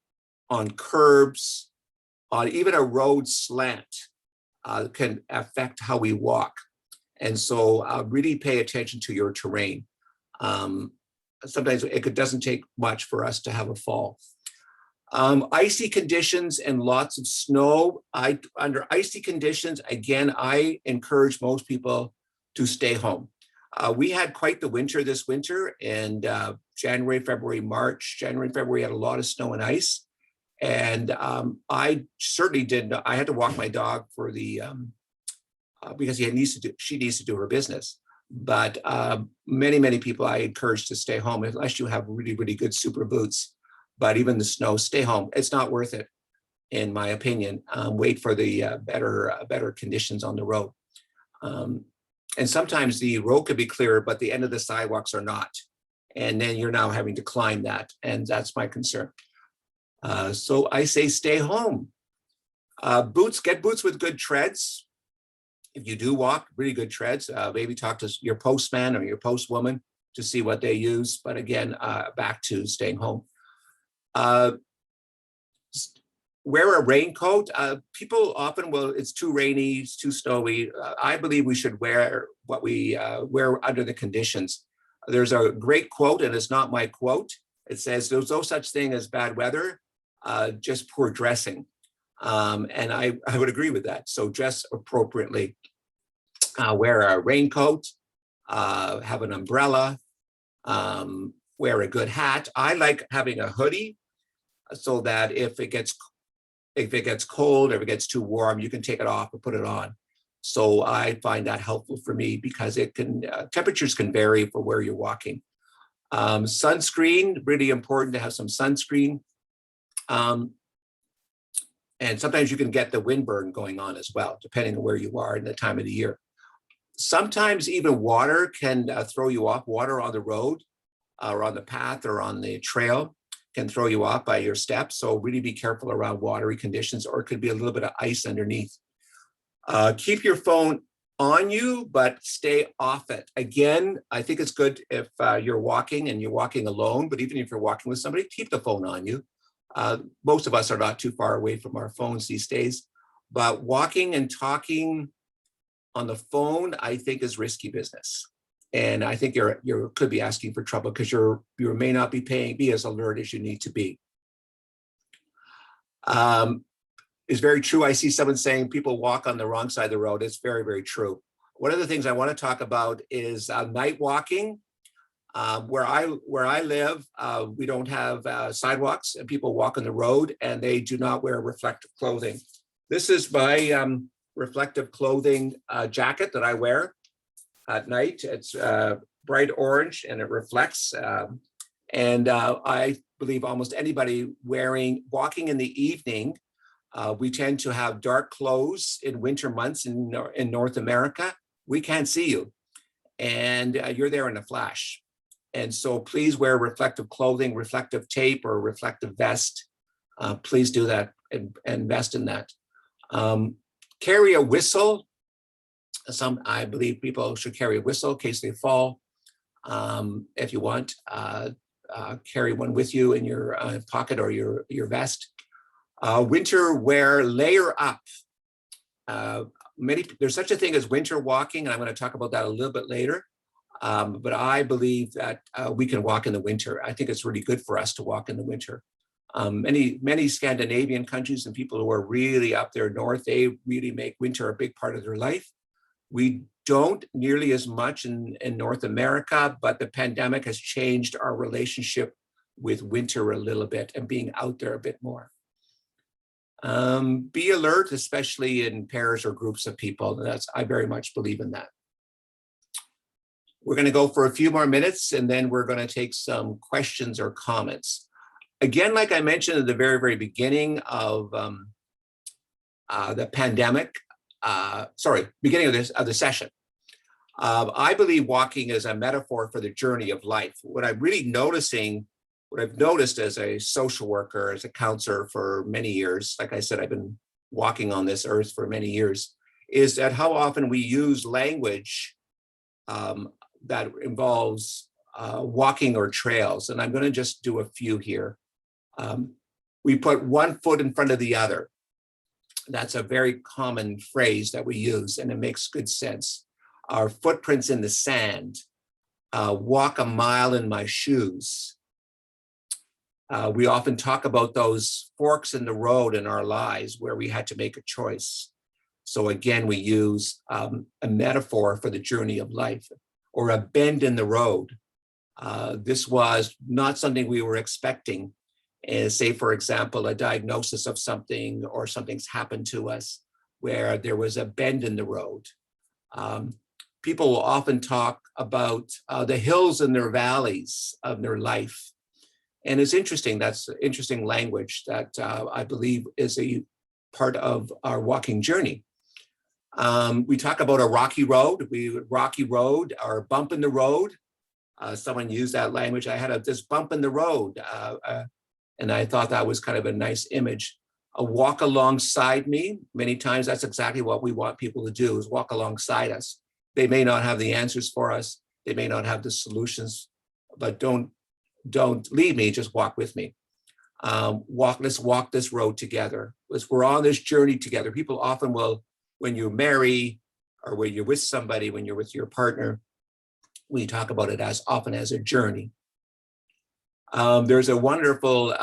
on curbs, on even a road slant can affect how we walk. And so really pay attention to your terrain. Sometimes it doesn't take much for us to have a fall. Icy conditions and lots of snow. Under icy conditions, again, I encourage most people to stay home. We had quite the winter this winter, and January, February, March. January and February had a lot of snow and ice. And I certainly did. I had to walk my dog for the because she needs to do her business. But many people I encourage to stay home unless you have really good super boots. But even the snow, stay home. It's not worth it, in my opinion. Wait for the better conditions on the road. And sometimes the road could be clear, but the end of the sidewalks are not. And then you're now having to climb that. And that's my concern. So I say stay home. Get boots with good treads. If you do walk, really good treads, maybe talk to your postman or your postwoman to see what they use. But again, back to staying home. Wear a raincoat. People often will, it's too rainy, it's too snowy. I believe we should wear what we wear under the conditions. There's a great quote, and it's not my quote. It says, there's no such thing as bad weather, just poor dressing. And I would agree with that. So dress appropriately. Wear a raincoat, have an umbrella, wear a good hat. I like having a hoodie so that if it gets cold or if it gets too warm, you can take it off and put it on. So I find that helpful for me because it can temperatures can vary for where you're walking. Sunscreen, really important to have some sunscreen. And sometimes you can get the windburn going on as well, depending on where you are in the time of the year. Sometimes even water can throw you off. Water on the road or on the path or on the trail can throw you off by your steps. So really be careful around watery conditions, or it could be a little bit of ice underneath. Keep your phone on you, but stay off it. Again, I think it's good if you're walking and you're walking alone, but even if you're walking with somebody, keep the phone on you. Most of us are not too far away from our phones these days, but walking and talking on the phone, I think, is risky business. And I think you could be asking for trouble because you may not be as alert as you need to be. It's very true. I see someone saying people walk on the wrong side of the road. It's very true. One of the things I want to talk about is night walking. Where I live, we don't have sidewalks, and people walk on the road, and they do not wear reflective clothing. This is my reflective clothing jacket that I wear at night. It's bright orange and it reflects. I believe almost anybody walking in the evening, we tend to have dark clothes in winter months in North America. We can't see you, and you're there in a flash. And so please wear reflective clothing, reflective tape, or reflective vest. Please do that and invest in that. Carry a whistle. I believe people should carry a whistle in case they fall. If you want, carry one with you in your pocket or your vest. Winter wear, layer up. There's such a thing as winter walking, and I'm going to talk about that a little bit later. But I believe that we can walk in the winter. I think it's really good for us to walk in the winter. Many Scandinavian countries and people who are really up there north, they really make winter a big part of their life. We don't nearly as much in North America, but the pandemic has changed our relationship with winter a little bit and being out there a bit more. Be alert, especially in pairs or groups of people. I very much believe in that. We're going to go for a few more minutes, and then we're going to take some questions or comments. Again, like I mentioned at the very beginning of the pandemic, beginning of the session, I believe walking is a metaphor for the journey of life. What I've noticed as a social worker, as a counselor for many years, like I said, I've been walking on this earth for many years, is that how often we use language that involves walking or trails. And I'm going to just do a few here. We put one foot in front of the other. That's a very common phrase that we use, and it makes good sense. Our footprints in the sand, walk a mile in my shoes. We often talk about those forks in the road in our lives where we had to make a choice. So again, we use a metaphor for the journey of life, or a bend in the road. This was not something we were expecting. Say, for example, a diagnosis of something, or something's happened to us where there was a bend in the road. people will often talk about the hills and their valleys of their life. And it's interesting, that's interesting language that I believe is a part of our walking journey. We talk about a rocky road, or bump in the road. Someone used that language. I had this bump in the road, and I thought that was kind of a nice image. A walk alongside me. Many times that's exactly what we want people to do, is walk alongside us. They may not have the answers for us. They may not have the solutions, but don't leave me, just walk with me. Let's walk this road together. We're on this journey together. People often will, when you marry or when you're with somebody, when you're with your partner, we talk about it as often as a journey. There's a wonderful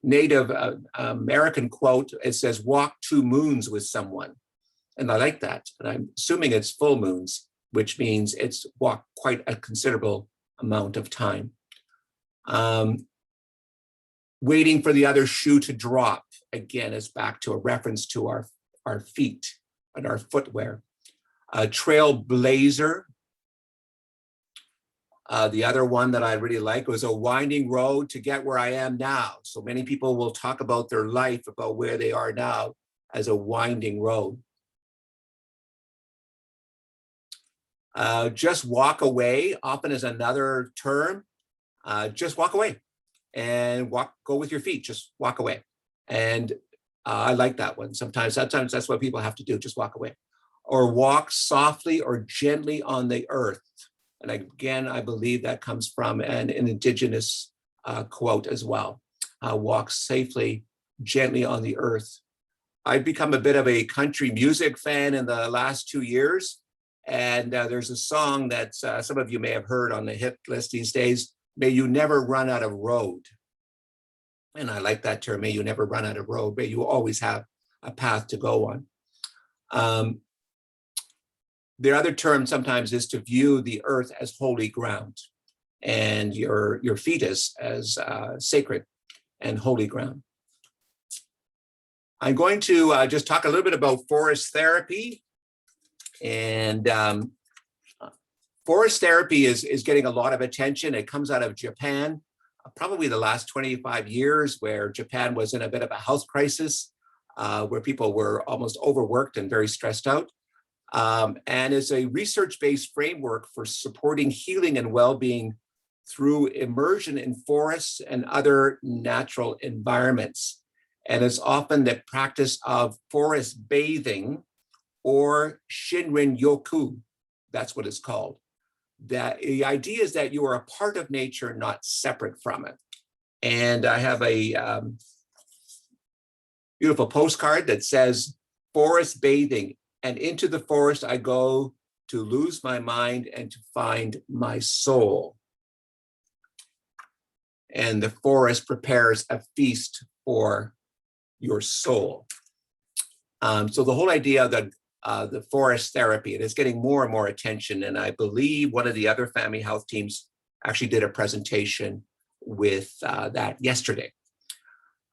Native American quote. It says, walk 2 moons with someone. And I like that. And I'm assuming it's full moons, which means it's walked quite a considerable amount of time. Waiting for the other shoe to drop, again, is back to a reference to our feet and our footwear. A trailblazer. The other one that I really like was a winding road to get where I am now. So many people will talk about their life, about where they are now, as a winding road. Just walk away often is another term. Just walk away and go with your feet, just walk away. And I like that one. Sometimes that's what people have to do, just walk away. Or walk softly or gently on the earth. And again, I believe that comes from an indigenous quote as well. Walk safely, gently on the earth. I've become a bit of a country music fan in the last 2 years. And there's a song that some of you may have heard on the hit list these days, May You Never Run Out of Road. And I like that term, may you never run out of road, may you always have a path to go on. The other term sometimes is to view the earth as holy ground and your fetus as sacred and holy ground. I'm going to just talk a little bit about forest therapy. And forest therapy is getting a lot of attention. It comes out of Japan, probably the last 25 years, where Japan was in a bit of a health crisis, where people were almost overworked and very stressed out. And it's a research-based framework for supporting healing and well-being through immersion in forests and other natural environments. And it's often the practice of forest bathing, or Shinrin Yoku, that's what it's called. That the idea is that you are a part of nature, not separate from it. And I have a beautiful postcard that says, forest bathing, and into the forest I go to lose my mind and to find my soul. And the forest prepares a feast for your soul. So the whole idea that the forest therapy, it is getting more and more attention. And I believe one of the other family health teams actually did a presentation with that yesterday.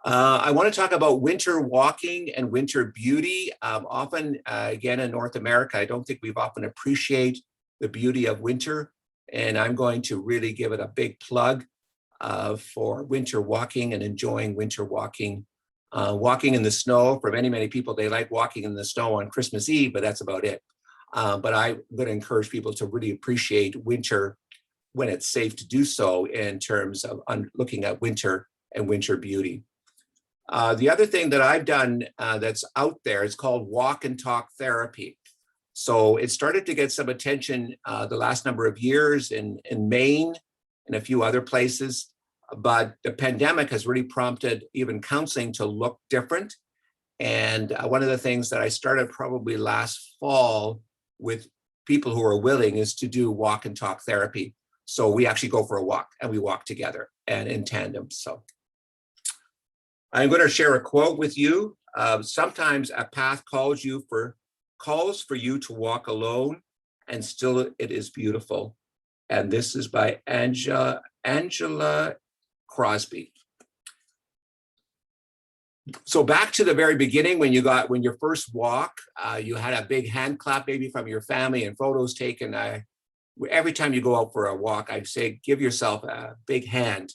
I want to talk about winter walking and winter beauty. Often, again, in North America, I don't think we've often appreciated the beauty of winter. And I'm going to really give it a big plug for winter walking and enjoying winter walking. Walking in the snow, for many, many people, they like walking in the snow on Christmas Eve, but that's about it. But I'm going to encourage people to really appreciate winter when it's safe to do so, in terms of looking at winter and winter beauty. The other thing that I've done that's out there is called walk and talk therapy. So it started to get some attention the last number of years in Maine and a few other places. But the pandemic has really prompted even counseling to look different. And one of the things that I started probably last fall with people who are willing is to do walk and talk therapy. So we actually go for a walk and we walk together and in tandem. So I'm going to share a quote with you. Sometimes a path calls for you to walk alone, and still it is beautiful. And this is by Angela Crosby. So back to the very beginning, when your first walk, you had a big hand clap maybe from your family and photos taken. Every time you go out for a walk, I'd say give yourself a big hand,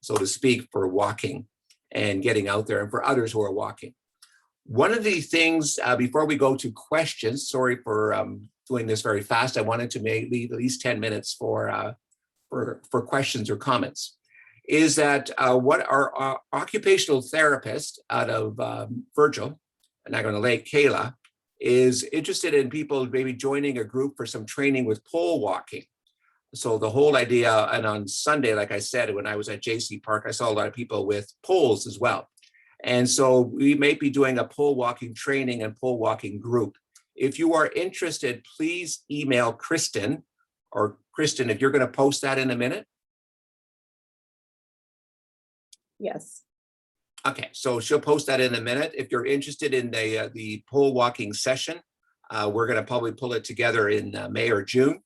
so to speak, for walking and getting out there, and for others who are walking. One of the things, before we go to questions, sorry for doing this very fast, I wanted to leave at least 10 minutes for questions or comments, is that what our occupational therapist out of Virgil, Niagara Lake, Kayla, is interested in people maybe joining a group for some training with pole walking. So the whole idea, and on Sunday, like I said, when I was at JC Park, I saw a lot of people with poles as well. And so we may be doing a pole walking training and pole walking group. If you are interested, please email Kristen, or Kristen, if you're going to post that in a minute. Yes. Okay, so she'll post that in a minute. If you're interested in the pole walking session, we're going to probably pull it together in May or June,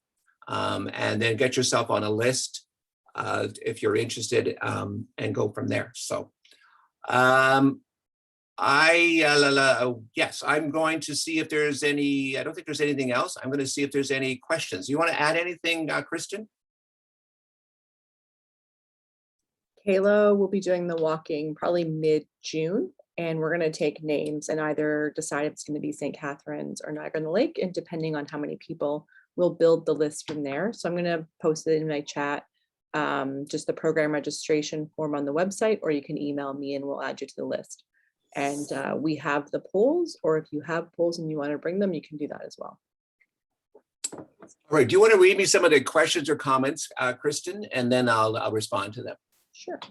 and then get yourself on a list if you're interested, and go from there. So yes, I'm going to see if there's any. I don't think there's anything else. I'm going to see if there's any questions. You want to add anything, Kristen? Kayla will be doing the walking probably mid-June, and we're going to take names and either decide if it's going to be St. Catharines or Niagara-on-the-Lake, and depending on how many people, we'll build the list from there. So I'm going to post it in my chat, just the program registration form on the website, or you can email me and we'll add you to the list. And we have the polls, or if you have polls and you want to bring them, you can do that as well. All right. Do you want to read me some of the questions or comments, Kristen, and then I'll respond to them? Sure.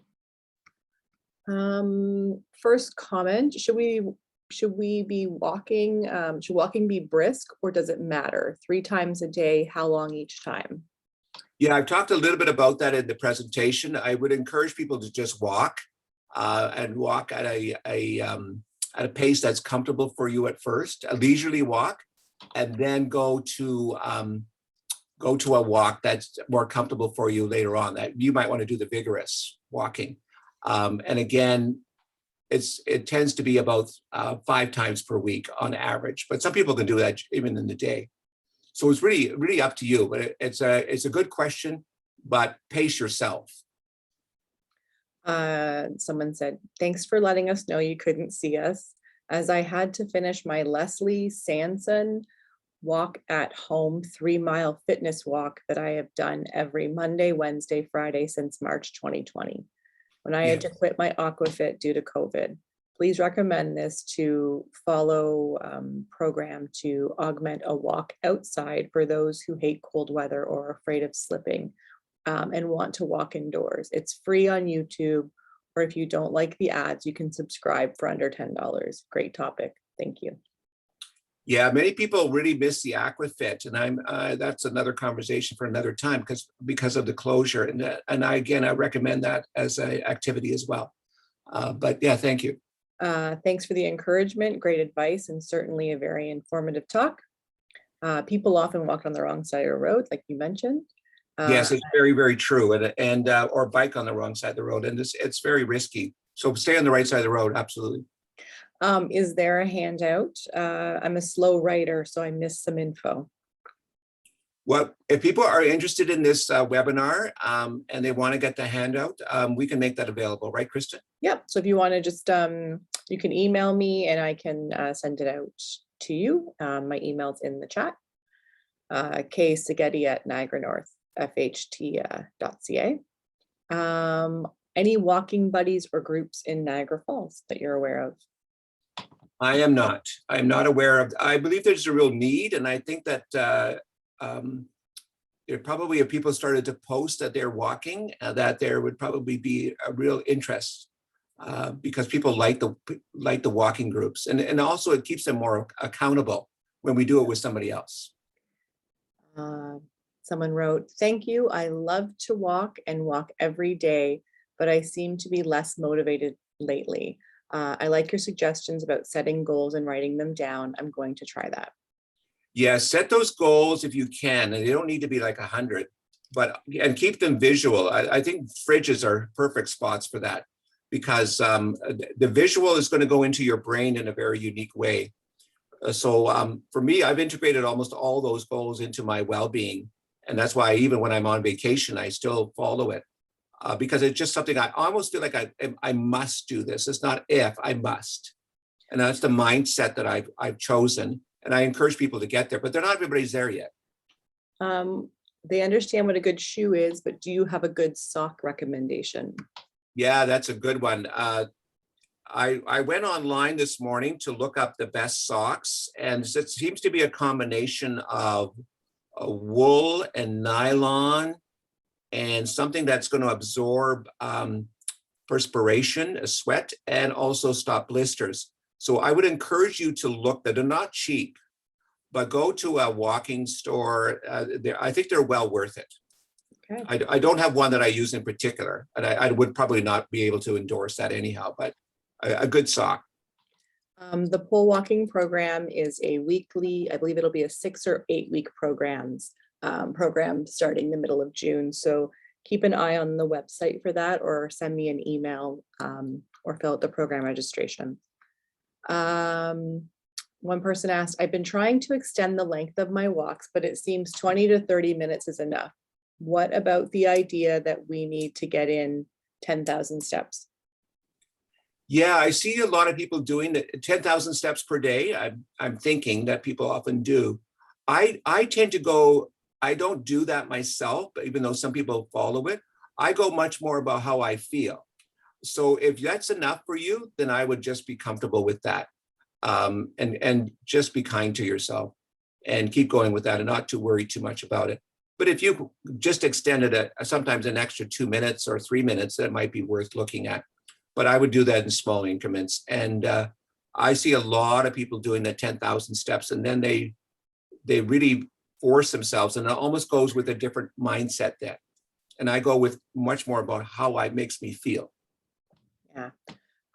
First comment, should we be walking, should walking be brisk, or does it matter? 3 times a day, how long each time? Yeah, I've talked a little bit about that in the presentation. I would encourage people to just walk and walk at a pace that's comfortable for you at first, a leisurely walk, and then go to a walk that's more comfortable for you later on. That you might want to do the vigorous walking. And again, it tends to be about 5 times per week on average, but some people can do that even in the day. So it's really up to you, but it's a good question, but pace yourself. Someone said, thanks for letting us know you couldn't see us, as I had to finish my Leslie Sanson walk at home 3-mile fitness walk that I have done every Monday, Wednesday, Friday since March 2020, when I had to quit my aquafit due to COVID. Please recommend this to follow program to augment a walk outside for those who hate cold weather or are afraid of slipping and want to walk indoors. It's free on YouTube, or if you don't like the ads, you can subscribe for under $10. Great topic. Thank you. Yeah, many people really miss the aquafit, and that's another conversation for another time because of the closure. And I recommend that as an activity as well. But yeah, thank you. Thanks for the encouragement, great advice, and certainly a very informative talk. People often walk on the wrong side of the road, like you mentioned. Yes, it's very, very true, and or bike on the wrong side of the road, and it's very risky. So stay on the right side of the road, absolutely. Is there a handout? I'm a slow writer, so I missed some info. Well, if people are interested in this webinar and they want to get the handout, we can make that available, right, Kristen? Yep. So if you want to just, you can email me and I can send it out to you. My email's in the chat. kspaghetti@niagaranorthfht.ca. Any walking buddies or groups in Niagara Falls that you're aware of? I am not. I'm not aware of. I believe there's a real need, and I think that there probably, if people started to post that they're walking, that there would probably be a real interest because people like the walking groups, and also it keeps them more accountable when we do it with somebody else. Someone wrote, thank you. I love to walk and walk every day, but I seem to be less motivated lately. I like your suggestions about setting goals and writing them down. I'm going to try that. Yeah, set those goals if you can, and they don't need to be like 100, and keep them visual. I think fridges are perfect spots for that. because the visual is going to go into your brain in a very unique way. So for me, I've integrated almost all those goals into my well-being. And that's why even when I'm on vacation, I still follow it because it's just something I almost feel like I must do this. It's not if, I must. And that's the mindset that I've chosen. And I encourage people to get there, but they're not everybody's there yet. They understand what a good shoe is, but do you have a good sock recommendation? Yeah, that's a good one. I went online this morning to look up the best socks, and it seems to be a combination of wool and nylon and something that's going to absorb perspiration, sweat, and also stop blisters. So I would encourage you to look. That they're not cheap, but go to a walking store. I think they're well worth it. Okay. I don't have one that I use in particular, and I would probably not be able to endorse that anyhow, but a good sock. The pole walking program is a weekly, I believe it'll be a 6 or 8 week program starting the middle of June. So keep an eye on the website for that, or send me an email or fill out the program registration. One person asked, I've been trying to extend the length of my walks, but it seems 20 to 30 minutes is enough. What about the idea that we need to get in 10,000 steps? Yeah, I see a lot of people doing the 10,000 steps per day. I'm thinking that people often do. I tend to go, I don't do that myself, even though some people follow it. I go much more about how I feel. So if that's enough for you, then I would just be comfortable with that. And just be kind to yourself and keep going with that and not to worry too much about it. But if you just extended it, sometimes an extra 2 minutes or 3 minutes, that might be worth looking at. But I would do that in small increments. And I see a lot of people doing the 10,000 steps, and then they really force themselves, and it almost goes with a different mindset then. And I go with much more about how it makes me feel. Yeah,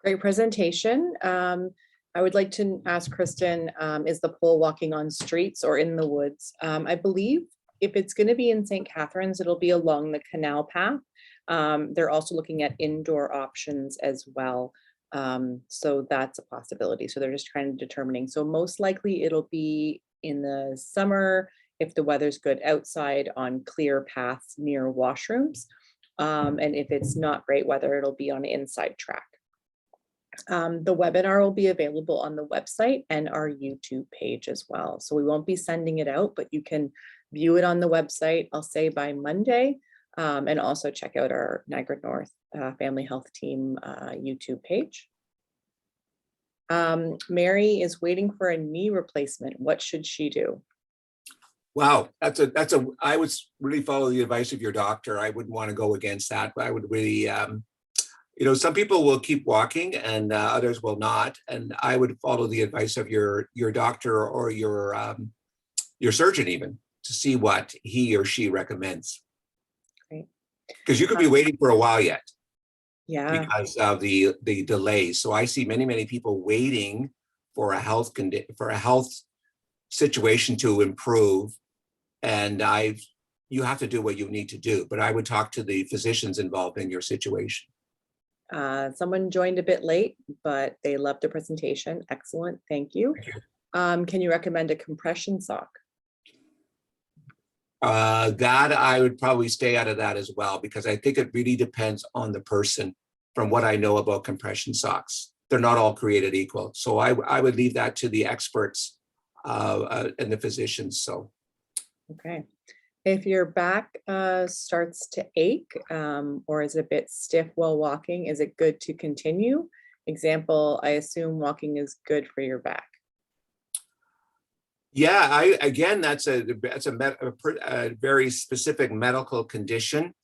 great presentation. I would like to ask Kristen, is the pole walking on streets or in the woods? I believe if it's going to be in St. Catharines, it'll be along the canal path. They're also looking at indoor options as well. So that's a possibility. So they're just trying to determining. So most likely it'll be in the summer, if the weather's good outside, on clear paths near washrooms. And if it's not great weather, it'll be on an inside track. The webinar will be available on the website and our YouTube page as well. So we won't be sending it out, but you can view it on the website, I'll say by Monday, and also check out our Niagara North Family Health Team YouTube page. Mary is waiting for a knee replacement. What should she do? Wow, I would really follow the advice of your doctor. I wouldn't want to go against that, but I would really, some people will keep walking and others will not. And I would follow the advice of your doctor or your surgeon even, to see what he or she recommends. Great. Because you could be waiting for a while yet. Yeah. Because of the delays. So I see many people waiting for a health situation to improve. And you have to do what you need to do. But I would talk to the physicians involved in your situation. Someone joined a bit late, but they loved the presentation. Excellent. Thank you. Can you recommend a compression sock? That I would probably stay out of that as well, because I think it really depends on the person. From what I know about compression socks, they're not all created equal. So I would leave that to the experts and the physicians. So. Okay. If your back starts to ache or is a bit stiff while walking, is it good to continue? Example, I assume walking is good for your back. Yeah, that's a very specific medical condition.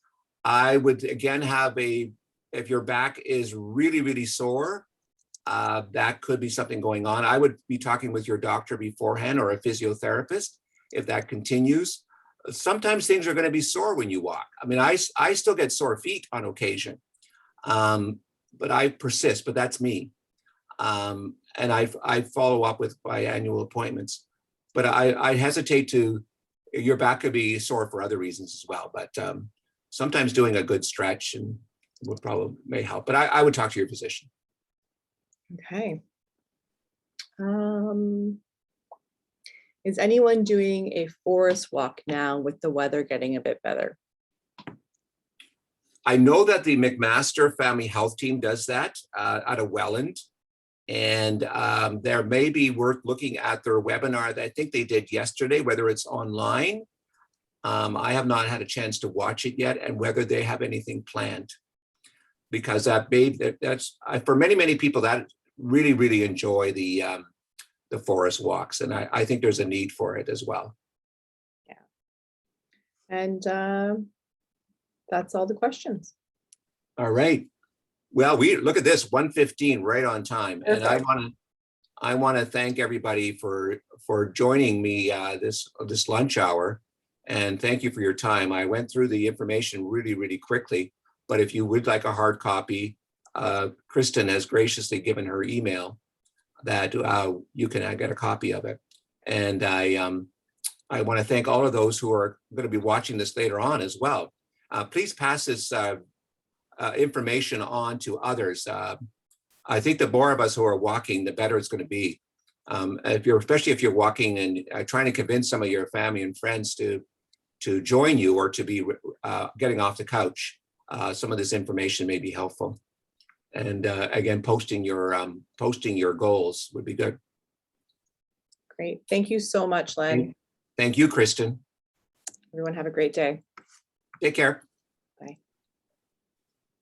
I would again have if your back is really sore, that could be something going on. I would be talking with your doctor beforehand or a physiotherapist if that continues. Sometimes things are going to be sore when you walk. I mean, I still get sore feet on occasion, but I persist, but that's me. And I follow up with biannual appointments. But I hesitate your back could be sore for other reasons as well. But sometimes doing a good stretch and would probably may help, but I would talk to your physician. Okay. Is anyone doing a forest walk now with the weather getting a bit better? I know that the McMaster Family Health Team does that out of Welland. And there may be worth looking at their webinar that I think they did yesterday, whether it's online. I have not had a chance to watch it yet, and whether they have anything planned. Because that's for many people that really enjoy the forest walks, and I think there's a need for it as well. Yeah. And that's all the questions. All right. Well, we look at this 1:15 right on time. Perfect. And I want to thank everybody for joining me this lunch hour. And thank you for your time. I went through the information really quickly, but if you would like a hard copy, Kristen has graciously given her email that you can get a copy of it. And I want to thank all of those who are going to be watching this later on as well. Please pass this information on to others. I think the more of us who are walking, the better it's going to be. Especially if you're walking and trying to convince some of your family and friends to join you or to be getting off the couch, some of this information may be helpful. And again, posting your goals would be good. Great. Thank you so much, Len. Thank you, Kristen. Everyone have a great day. Take care. Bye.